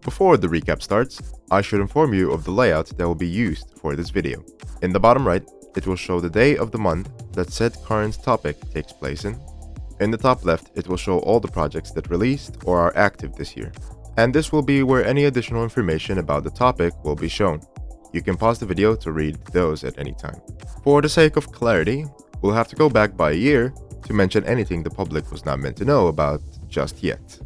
Before the recap starts, I should inform you of the layout that will be used for this video. In the bottom right, it will show the day of the month that said current topic takes place in. In the top left, it will show all the projects that released or are active this year. And this will be where any additional information about the topic will be shown. You can pause the video to read those at any time. For the sake of clarity, we'll have to go back by a year to mention anything the public was not meant to know about just yet.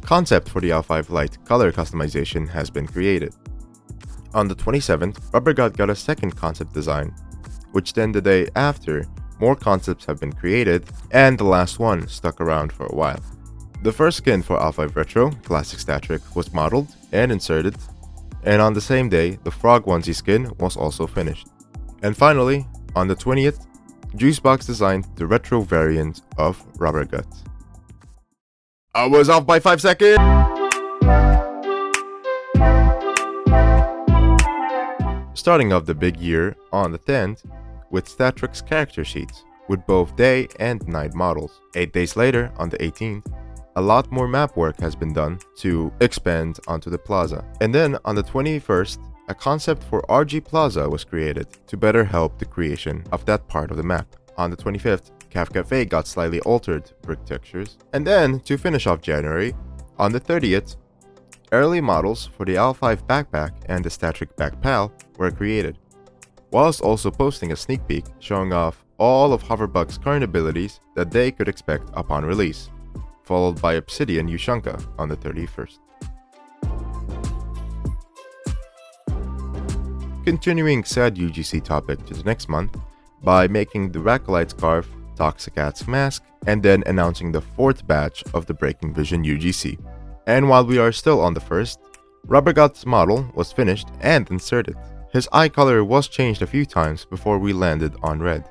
Concept for the Alphive Light color customization has been created. On the 27th, RubberGod got a second concept design, which then the day after, more concepts have been created, and the last one stuck around for a while. The first skin for Alphive Retro, Classic Statric, was modeled and inserted, and on the same day, the Frog onesie skin was also finished. And finally, on the 20th, Juicebox designed the retro variant of RubberGod. I was off by 5 seconds! Starting off the big year on the 10th with Statric's character sheets with both day and night models. 8 days later, on the 18th, a lot more map work has been done to expand onto the plaza. And then on the 21st, a concept for RG Plaza was created to better help the creation of that part of the map. On the 25th, Caf Cafe got slightly altered brick textures. And then, to finish off January, on the 30th, early models for the Alphive backpack and the Statric backpal were created, whilst also posting a sneak peek showing off all of Hoverbug's current abilities that they could expect upon release, followed by Obsidian Ushanka on the 31st. Continuing said UGC topic to the next month by making the Racolite scarf, Toxicat's mask, and then announcing the 4th batch of the BreakingVision UGC. And while we are still on the 1st, RubberGod's model was finished and inserted. His eye color was changed a few times before we landed on red.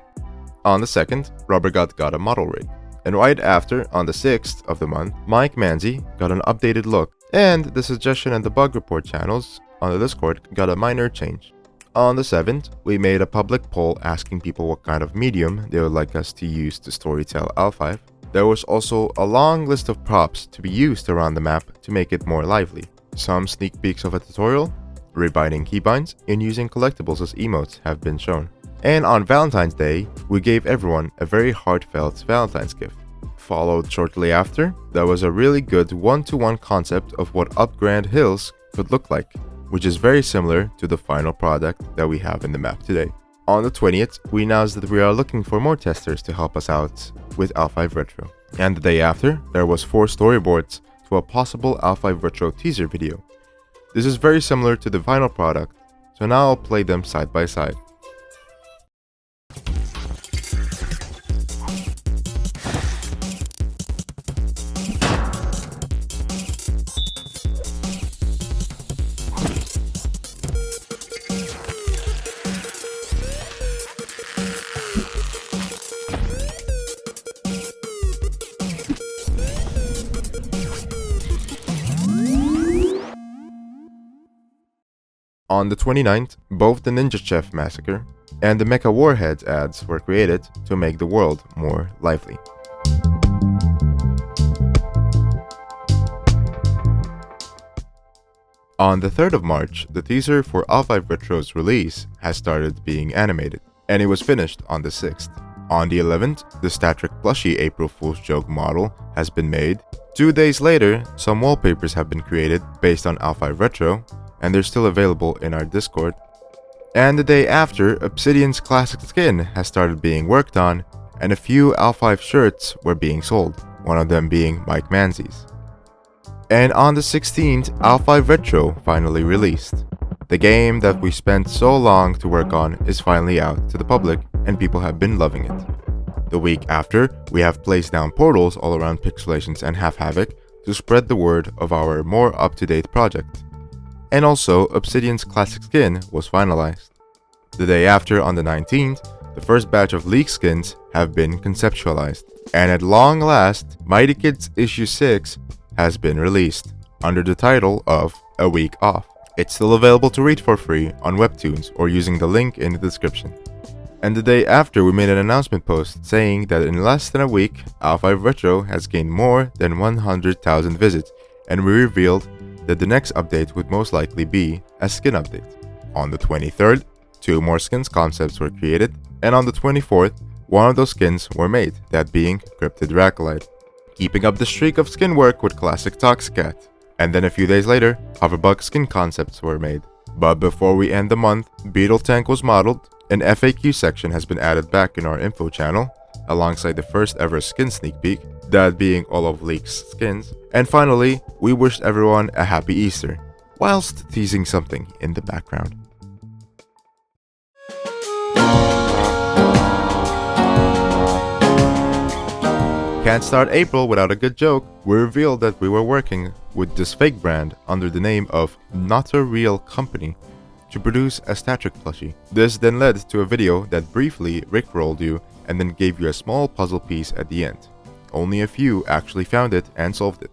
On the 2nd, RubberGod got a model rig. And right after, on the 6th of the month, McMusic got an updated look, and the suggestion and the bug report channels on the Discord got a minor change. On the 7th, we made a public poll asking people what kind of medium they would like us to use to storytell Alphive. There was also a long list of props to be used around the map to make it more lively. Some sneak peeks of a tutorial, rebinding keybinds, and using collectibles as emotes have been shown. And on Valentine's Day, we gave everyone a very heartfelt Valentine's gift. Followed shortly after, there was a really good one-to-one concept of what Up Grand Hills could look like, which is very similar to the final product that we have in the map today. On the 20th, we announced that we are looking for more testers to help us out with Alphive Retro. And the day after, there was 4 storyboards to a possible Alphive Retro teaser video. This is very similar to the final product, so now I'll play them side by side. On the 29th, both the Ninja Chef Massacre and the Mecha Warheads ads were created to make the world more lively. On the 3rd of March, the teaser for Alphive Retro's release has started being animated, and it was finished on the 6th. On the 11th, the Statric plushie April Fool's joke model has been made. 2 days later, some wallpapers have been created based on Alphive Retro, and they're still available in our Discord. And the day after, Obsidian's classic skin has started being worked on, and a few Alphive shirts were being sold, one of them being McMusic's. And on the 16th, Alphive Retro finally released. The game that we spent so long to work on is finally out to the public, and people have been loving it. The week after, we have placed down portals all around Pixelations and Half Havoc to spread the word of our more up-to-date project. And also, Obsidian's classic skin was finalized. The day after, on the 19th, the first batch of leak skins have been conceptualized. And at long last, Mighty Kids Issue 6 has been released, under the title of A Week Off. It's still available to read for free on Webtoons or using the link in the description. And the day after, we made an announcement post saying that in less than a week, Alphive Retro has gained more than 100,000 visits, and we revealed that the next update would most likely be a skin update. On the 23rd, 2 more skins concepts were created, and on the 24th, one of those skins were made, that being Cryptid Racolite, keeping up the streak of skin work with classic Toxicat. And then a few days later, Hoverbug skin concepts were made. But before we end the month, Beetle Tank was modeled, an FAQ section has been added back in our info channel, alongside the first ever skin sneak peek, that being all of Leek's skins. And finally, we wished everyone a happy Easter, whilst teasing something in the background. Can't start April without a good joke. We revealed that we were working with this fake brand under the name of Not a Real Company to produce a Statric plushie. This then led to a video that briefly rickrolled you and then gave you a small puzzle piece at the end. Only a few actually found it and solved it.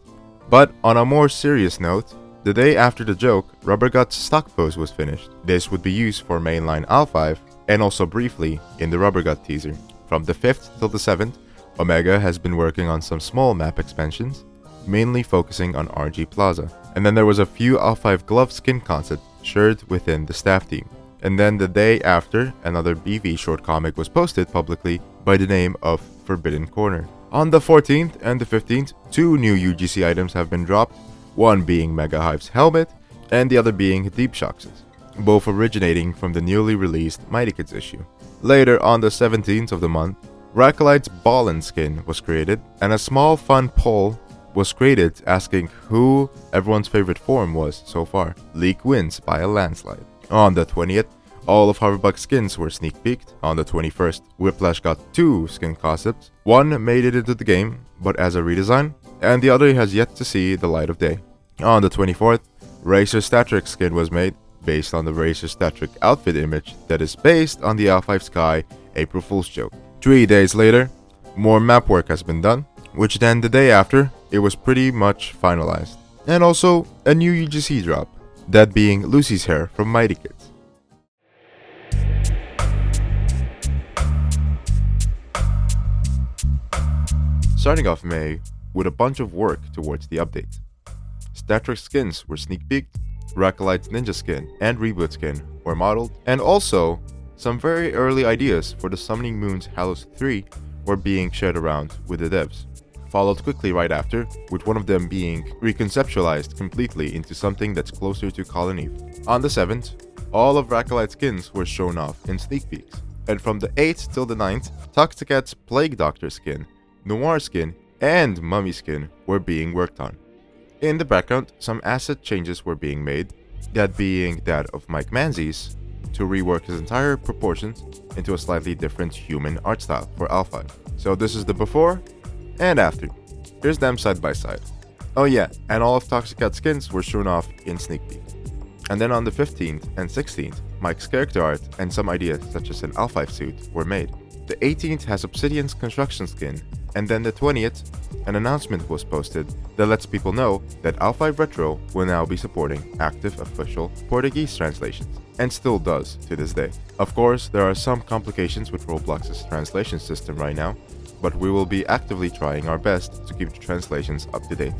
But on a more serious note, the day after the joke, Rubbergut's stock pose was finished. This would be used for mainline Alphive and also briefly in the Rubbergut teaser. From the 5th till the 7th, Omega has been working on some small map expansions, mainly focusing on RG Plaza. And then there was a few Alphive glove skin concepts shared within the staff team. And then the day after, another BV short comic was posted publicly by the name of Forbidden Corner. On the 14th and the 15th, 2 new UGC items have been dropped, one being Mega Hive's helmet and the other being Deep Shox's, both originating from the newly released Mighty Kids issue. Later on the 17th of the month, Racolite's Ballin skin was created, and a small fun poll was created asking who everyone's favorite form was so far. Leek wins by a landslide. On the 20th, all of Hoverbug skins were sneak peeked. On the 21st, Whiplash got 2 skin concepts. One made it into the game, but as a redesign, and the other has yet to see the light of day. On the 24th, Racer Statric skin was made, based on the Racer Statric outfit image that is based on the Alphive Sky April Fool's joke. 3 days later, more map work has been done, which then the day after, it was pretty much finalized. And also, a new UGC drop, that being Lucy's hair from Mighty Kids. Starting off May with a bunch of work towards the update. Statric skins were sneak peeked, Racolite's Ninja skin and Reboot skin were modeled, and also some very early ideas for the Summoning Moon's Halos 3 were being shared around with the devs. Followed quickly right after, with one of them being reconceptualized completely into something that's closer to Colin Eve. On the 7th, all of Racolite's skins were shown off in sneak peeks, and from the 8th till the 9th, Toxicat's Plague Doctor skin, Noir skin, and Mummy skin were being worked on. In the background, some asset changes were being made, that being that of Mike Manzies, to rework his entire proportions into a slightly different human art style for Alphive. So this is the before and after. Here's them side by side. Oh yeah, and all of Toxicat's skins were shown off in sneak peek. And then on the 15th and 16th, Mike's character art and some ideas such as an Alphive suit were made. The 18th has Obsidian's construction skin, and then the 20th, an announcement was posted that lets people know that Alphive Retro will now be supporting active official Portuguese translations, and still does to this day. Of course, there are some complications with Roblox's translation system right now, but we will be actively trying our best to keep the translations up to date.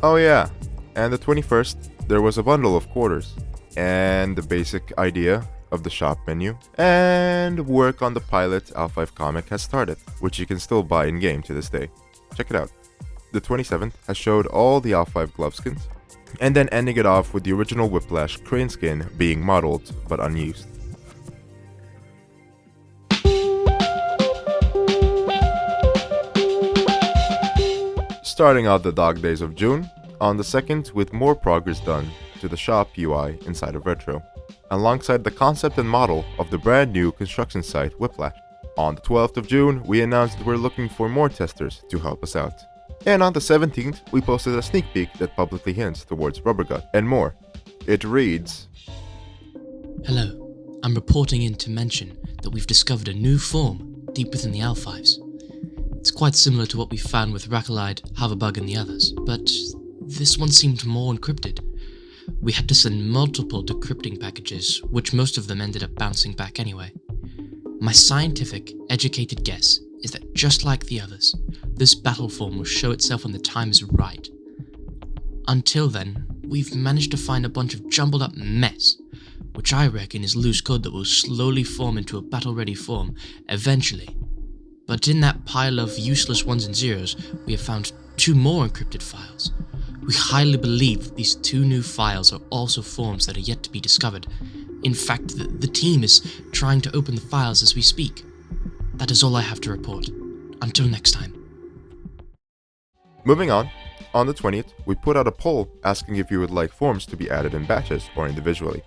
Oh yeah, and the 21st, there was a bundle of quarters, and the basic idea of the shop menu, and work on the pilot Alphive comic has started, which you can still buy in-game to this day. Check it out. The 27th has showed all the Alphive glove skins, and then ending it off with the original Whiplash crane skin being modeled but unused. Starting out the dog days of June, on the 2nd with more progress done to the shop UI inside of Retro, alongside the concept and model of the brand new construction site Whiplash. On the 12th of June, we announced that we're looking for more testers to help us out. And on the 17th, we posted a sneak peek that publicly hints towards Rubbergut and more. It reads, "Hello, I'm reporting in to mention that we've discovered a new form deep within the Alphives. It's quite similar to what we found with Racolite, Hoverbug and the others, but this one seemed more encrypted. We had to send multiple decrypting packages, which most of them ended up bouncing back anyway. My scientific, educated guess is that just like the others, this battle form will show itself when the time is right. Until then, we've managed to find a bunch of jumbled up mess, which I reckon is loose code that will slowly form into a battle-ready form eventually. But in that pile of useless ones and zeros, we have found 2 more encrypted files. We highly believe that these 2 new files are also forms that are yet to be discovered. In fact, the team is trying to open the files as we speak. That is all I have to report. Until next time. Moving on the 20th, we put out a poll asking if you would like forms to be added in batches or individually.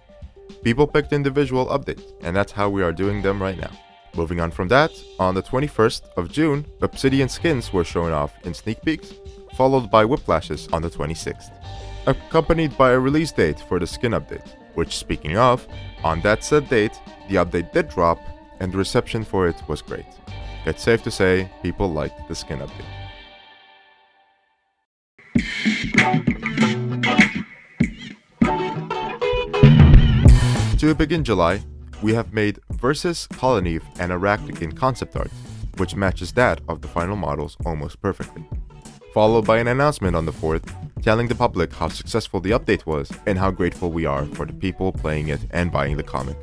People picked individual updates, and that's how we are doing them right now. Moving on from that, on the 21st of June, Obsidian skins were shown off in sneak peeks, followed by whiplashes on the 26th, accompanied by a release date for the skin update, which, speaking of, on that said date, the update did drop, and the reception for it was great. It's safe to say people liked the skin update. To begin July, we have made Versus, Colonneve, and Arachnican concept art, which matches that of the final models almost perfectly. Followed by an announcement on the 4th, telling the public how successful the update was and how grateful we are for the people playing it and buying the comic.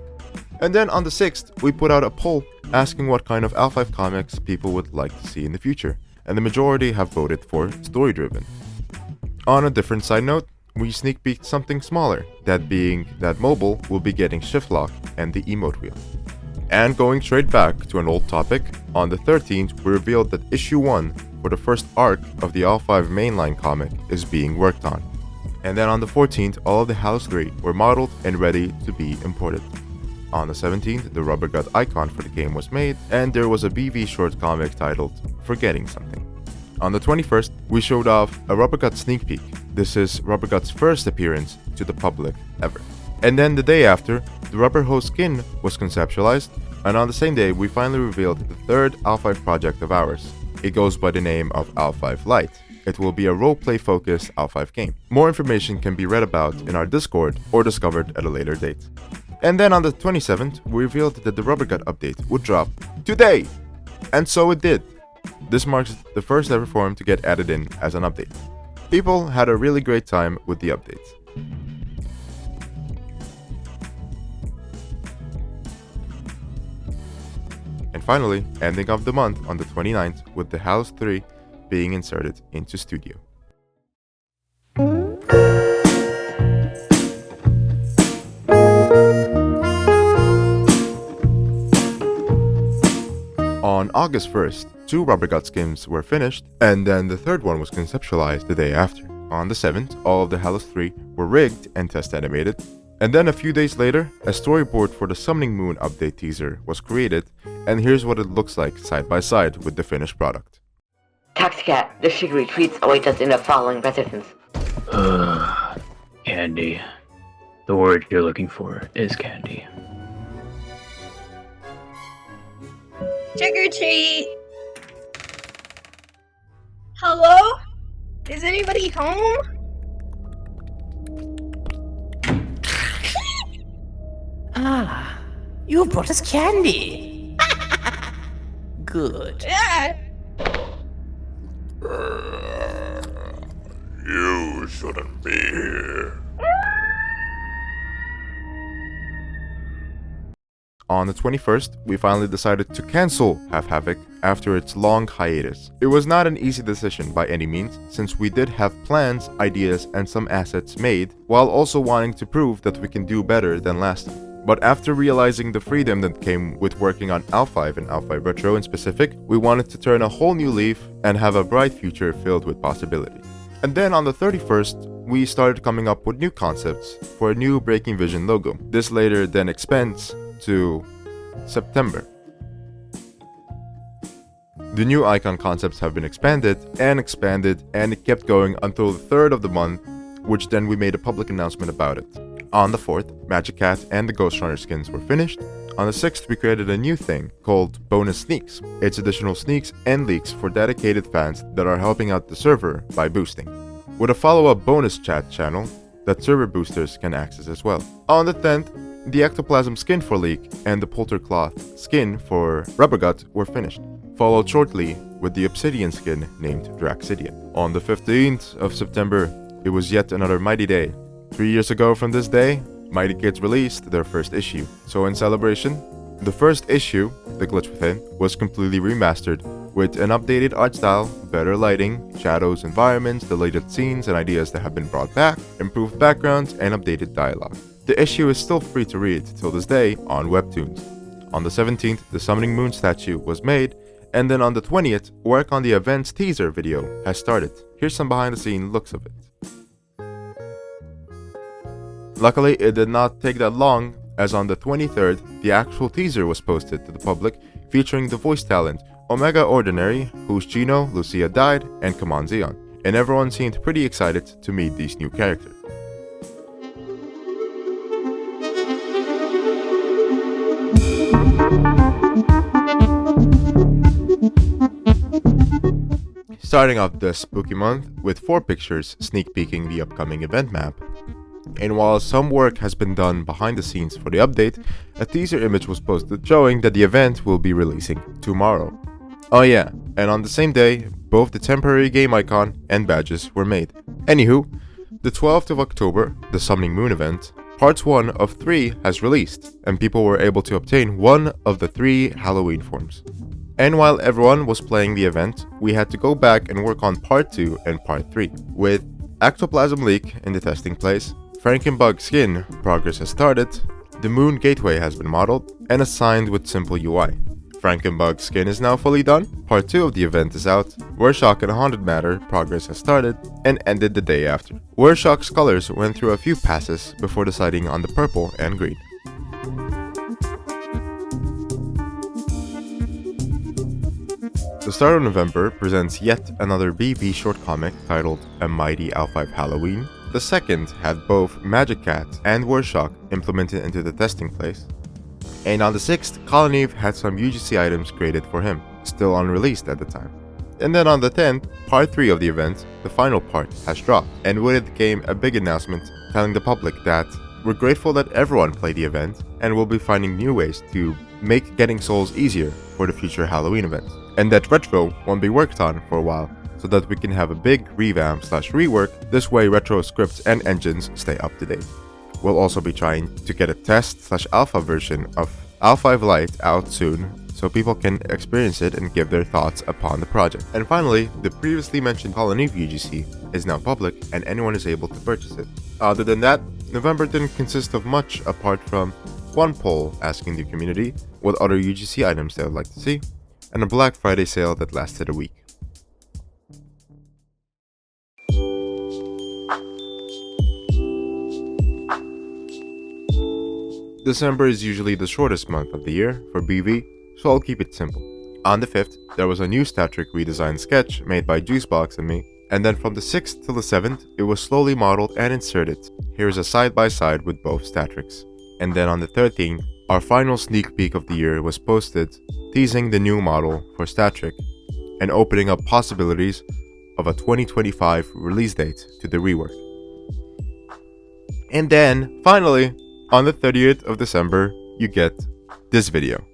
And then on the 6th, we put out a poll asking what kind of Alphive comics people would like to see in the future, and the majority have voted for story-driven. On a different side note, we sneak peeked something smaller, that being that mobile will be getting shift lock and the emote wheel. And going straight back to an old topic, on the 13th we revealed that issue 1 for the first arc of the Alphive mainline comic is being worked on. And then on the 14th, all of the House 3 were modeled and ready to be imported. On the 17th, the rubber gut icon for the game was made, and there was a BV short comic titled Forgetting Something. On the 21st, we showed off a Rubber Gut sneak peek. This is Rubber Gut's first appearance to the public ever. And then the day after, the Rubber Hose skin was conceptualized, and on the same day we finally revealed the 3rd Alphive project of ours. It goes by the name of Alphive Light. It will be a roleplay focused Alphive game. More information can be read about in our Discord or discovered at a later date. And then on the 27th, we revealed that the Rubber Gut update would drop today! And so it did. This marks the first ever form to get added in as an update. People had a really great time with the update. And finally, ending of the month on the 29th with the House 3 being inserted into Studio. On August 1st, 2 Rubber Gut skins were finished, and then the 3rd one was conceptualized the day after. On the 7th, all of the Hallows 3 were rigged and test animated, and then a few days later, a storyboard for the Summoning Moon update teaser was created, and here's what it looks like side by side with the finished product. Taxicat, the sugary treats await us in the following residence. Candy. The word you're looking for is candy. Trick or treat! Hello? Is anybody home? You brought us candy! Good. Yeah. You shouldn't be here. On the 21st, we finally decided to cancel Have Havoc after its long hiatus. It was not an easy decision by any means, since we did have plans, ideas, and some assets made, while also wanting to prove that we can do better than last time. But after realizing the freedom that came with working on Alphive and Alphive Retro in specific, we wanted to turn a whole new leaf and have a bright future filled with possibility. And then on the 31st, we started coming up with new concepts for a new BreakingVision logo. This later then expands to September. The new icon concepts have been expanded, and it kept going until the 3rd of the month, which then we made a public announcement about it. On the 4th, Magic Cat and the Ghost Runner skins were finished. On the 6th, we created a new thing called Bonus Sneaks. It's additional sneaks and leaks for dedicated fans that are helping out the server by boosting, with a follow-up bonus chat channel that server boosters can access as well. On the 10th, The ectoplasm skin for Leek and the poltercloth skin for Rubbergut were finished, followed shortly with the obsidian skin named Draxidian. On the 15th of September, it was yet another Mighty Day. 3 years ago from this day, Mighty Kids released their first issue. So in celebration, the first issue, The Glitch Within, was completely remastered with an updated art style, better lighting, shadows, environments, deleted scenes and ideas that have been brought back, improved backgrounds, and updated dialogue. The issue is still free to read till this day on Webtoons. On the 17th, the Summoning Moon statue was made, and then on the 20th, work on the event's teaser video has started. Here's some behind the scene looks of it. Luckily, it did not take that long, as on the 23rd, the actual teaser was posted to the public featuring the voice talent Omega Ordinary, whose Gino, Lucia died, and Come On Zeon, and everyone seemed pretty excited to meet these new characters. Starting off the spooky month with 4 pictures sneak peeking the upcoming event map. And while some work has been done behind the scenes for the update, a teaser image was posted showing that the event will be releasing tomorrow. Oh yeah, and on the same day, both the temporary game icon and badges were made. Anywho, the 12th of October, the Summoning Moon event, Part 1 of 3 has released, and people were able to obtain one of the 3 Halloween forms. And while everyone was playing the event, we had to go back and work on Part 2 and Part 3. With Ectoplasm Leak in the testing place, Frankenbug Skin progress has started, the Moon Gateway has been modeled and assigned with simple UI. Frankenbug Skin is now fully done, Part 2 of the event is out, Wershock and Haunted Matter progress has started and ended the day after. Wershock's colors went through a few passes before deciding on the purple and green. The start of November presents yet another BV short comic titled A Mighty Alphive Halloween. The second had both Magic Cat and Wershock implemented into the testing place. And on the 6th, Coloneve had some UGC items created for him, still unreleased at the time. And then on the 10th, Part 3 of the event, the final part, has dropped, and with it came a big announcement telling the public that we're grateful that everyone played the event and will be finding new ways to make getting souls easier for the future Halloween events. And that retro won't be worked on for a while, so that we can have a big revamp/rework, this way retro scripts and engines stay up to date. We'll also be trying to get a test/alpha version of Alphive Lite out soon, so people can experience it and give their thoughts upon the project. And finally, the previously mentioned Coloneve UGC is now public and anyone is able to purchase it. Other than that, November didn't consist of much apart from one poll asking the community what other UGC items they would like to see, and a Black Friday sale that lasted a week. December is usually the shortest month of the year for BV, so I'll keep it simple. On the 5th, there was a new Statric redesigned sketch made by Juicebox and me, and then from the 6th till the 7th, it was slowly modeled and inserted. Here's a side-by-side with both Statrics. And then on the 13th, our final sneak peek of the year was posted, teasing the new model for Statric, and opening up possibilities of a 2025 release date to the rework. And then, finally, on the 30th of December, you get this video.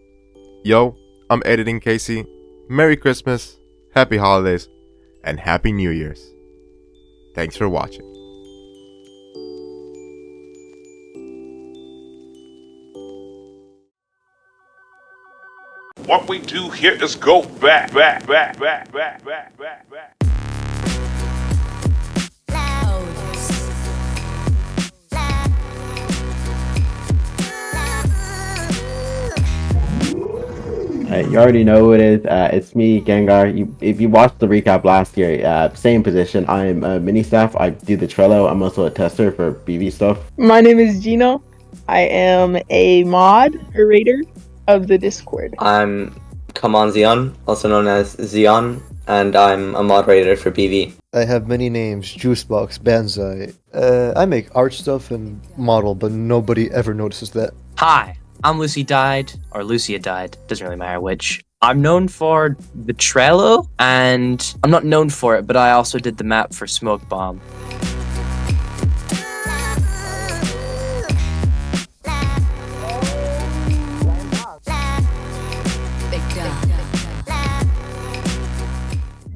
Yo, I'm editing Casey. Merry Christmas, Happy Holidays, and Happy New Year's. Thanks for watching. What we do here is go back. You already know who it is. It's me, Gengar. If you watched the recap last year, same position. I'm a mini staff. I do the Trello. I'm also a tester for BV stuff. My name is Gino. I am a mod, or raider, of the Discord. I'm Come On Zeon, also known as Zeon, and I'm a moderator for BV. I have many names, Juicebox, Banzai. I make art stuff and model, but nobody ever notices that. Hi, I'm Lucy Died, or Lucia Died, doesn't really matter which. I'm known for the Trello, and I'm not known for it, but I also did the map for Smoke Bomb.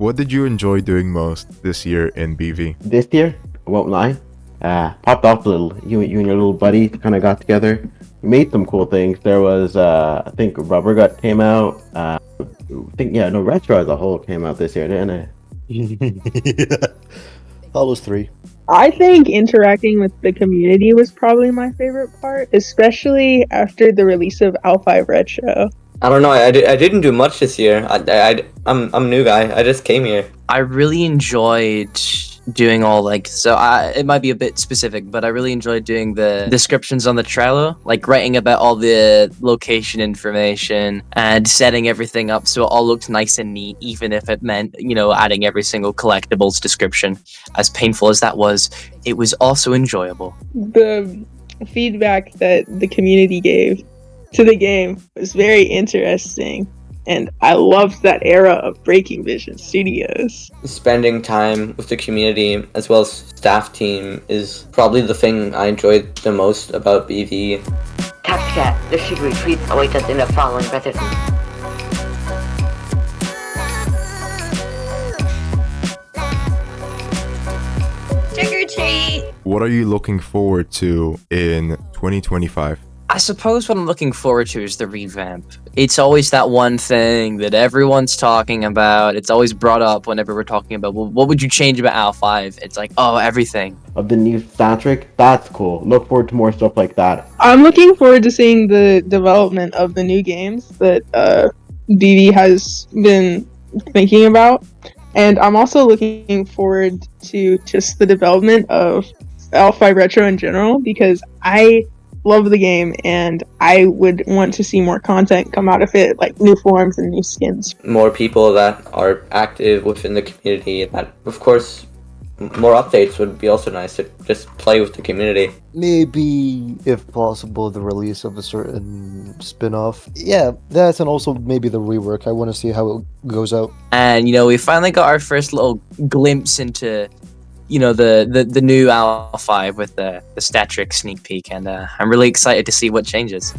What did you enjoy doing most this year in BV? This year, I won't lie, popped off a little. You and your little buddy kind of got together. We made some cool things. There was, I think Rubber Gut came out. Retro as a whole came out this year, didn't it? Yeah. Hollows 3. I think interacting with the community was probably my favorite part, especially after the release of Alphive Retro. I don't know. I didn't do much this year. I'm a new guy. I just came here. I really enjoyed doing all it might be a bit specific, but I really enjoyed doing the descriptions on the Trello, like writing about all the location information and setting everything up so it all looked nice and neat, even if it meant, adding every single collectibles description. As painful as that was, it was also enjoyable. The feedback that the community gave to the game was very interesting. And I loved that era of BreakingVision Studios. Spending time with the community as well as staff team is probably the thing I enjoyed the most about BV. Toxicat, the sugary treats await us in the following residence. Trick or treat! What are you looking forward to in 2025? I suppose what I'm looking forward to is the revamp. It's always that one thing that everyone's talking about. It's always brought up whenever we're talking about, well, what would you change about Alphive? It's like, oh, everything. Of the new soundtrack, that's cool. Look forward to more stuff like that. I'm looking forward to seeing the development of the new games that BV has been thinking about. And I'm also looking forward to just the development of Alphive Retro in general, because I love the game and I would want to see more content come out of it, like new forms and new skins. More people that are active within the community, and of course more updates would be also nice to just play with the community. Maybe, if possible, the release of a certain spin-off. Yeah, that, and also maybe the rework. I want to see how it goes out. And we finally got our first little glimpse into the new Alphive with the Statric sneak peek, and I'm really excited to see what changes.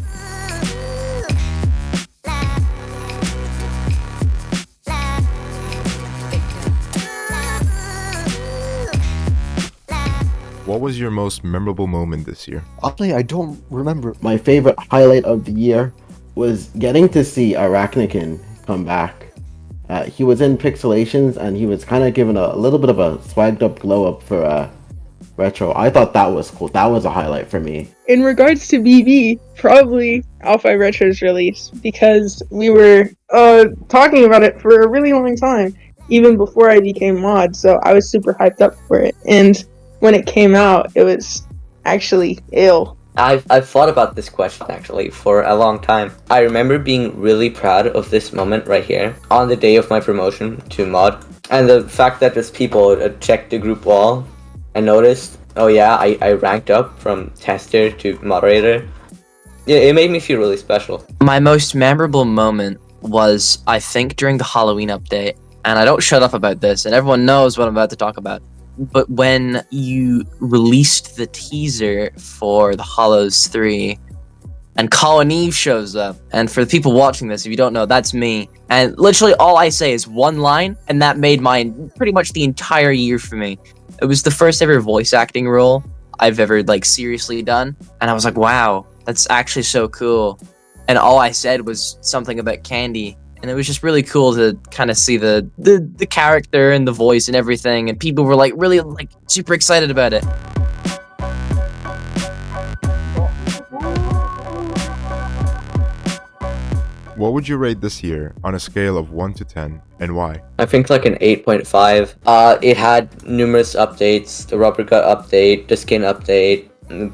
What was your most memorable moment this year? Honestly, I don't remember. My favorite highlight of the year was getting to see Arachnikin come back. He was in Pixelations, and he was kind of given a little bit of a swagged up glow up for Retro. I thought that was cool. That was a highlight for me. In regards to BB, probably Alphive Retro's release, because we were talking about it for a really long time, even before I became mod, so I was super hyped up for it. And when it came out, it was actually ill. I've thought about this question actually for a long time. I remember being really proud of this moment right here on the day of my promotion to mod, and the fact that just people checked the group wall and noticed, oh yeah, I ranked up from tester to moderator. Yeah, it made me feel really special. My most memorable moment was, I think, during the Halloween update, and I don't shut up about this, and everyone knows what I'm about to talk about. But when you released the teaser for the Hollows 3, and Colin Eve shows up, and for the people watching this, if you don't know, that's me. And literally all I say is one line, and that made pretty much the entire year for me. It was the first ever voice acting role I've ever seriously done, and I was like, wow, that's actually so cool. And all I said was something about candy. And it was just really cool to kind of see the character and the voice and everything, and people were really super excited about it. What would you rate this year on a scale of 1 to 10, and why? I think an 8.5. It had numerous updates, the Rubber Gut update, the skin update,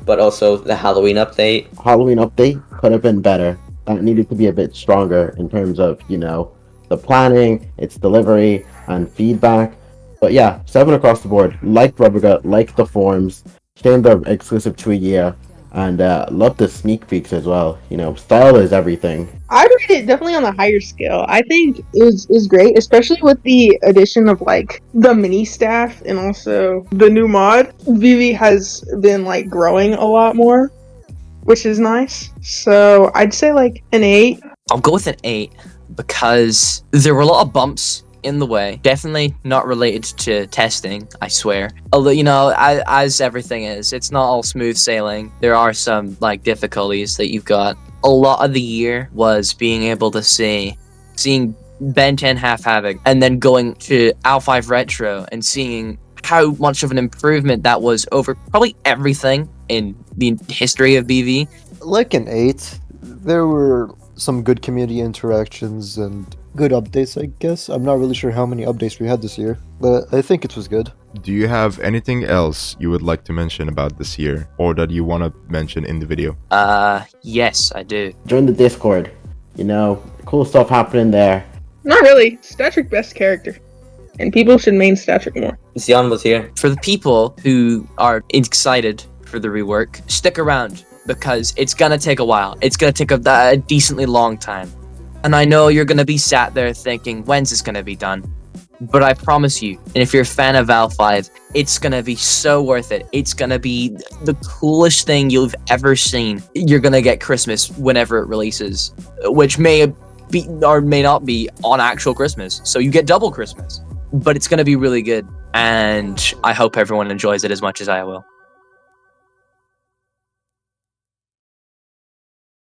but also the Halloween update. Halloween update could have been better. That needed to be a bit stronger in terms of, the planning, its delivery, and feedback. But yeah, 7 across the board. Liked Rubber Gut, liked the forms, shame they're exclusive to a year, and love the sneak peeks as well. Style is everything. I'd rate it definitely on the higher scale. I think it was great, especially with the addition of the mini staff and also the new mod. Vivi has been growing a lot more, which is nice. So I'd say an 8. I'll go with an 8 because there were a lot of bumps in the way. Definitely not related to testing, I swear. Although, as everything is, it's not all smooth sailing. There are some difficulties that you've got. A lot of the year was being able to seeing Ben 10 Half Havoc, and then going to Alphive Retro and seeing how much of an improvement that was over probably everything in the history of BV. Like in 8, there were some good community interactions and good updates, I guess. I'm not really sure how many updates we had this year, but I think it was good. Do you have anything else you would like to mention about this year, or that you want to mention in the video? Yes, I do. Join the Discord. Cool stuff happening there. Not really. Statric best character. And people should main Statric more. Zion was here. For the people who are excited for the rework, stick around, because it's gonna take a while. It's gonna take a decently long time. And I know you're gonna be sat there thinking, when's this gonna be done? But I promise you, and if you're a fan of Alphive, it's gonna be so worth it. It's gonna be the coolest thing you've ever seen. You're gonna get Christmas whenever it releases, which may be or may not be on actual Christmas. So you get double Christmas. But it's gonna be really good, and I hope everyone enjoys it as much as I will.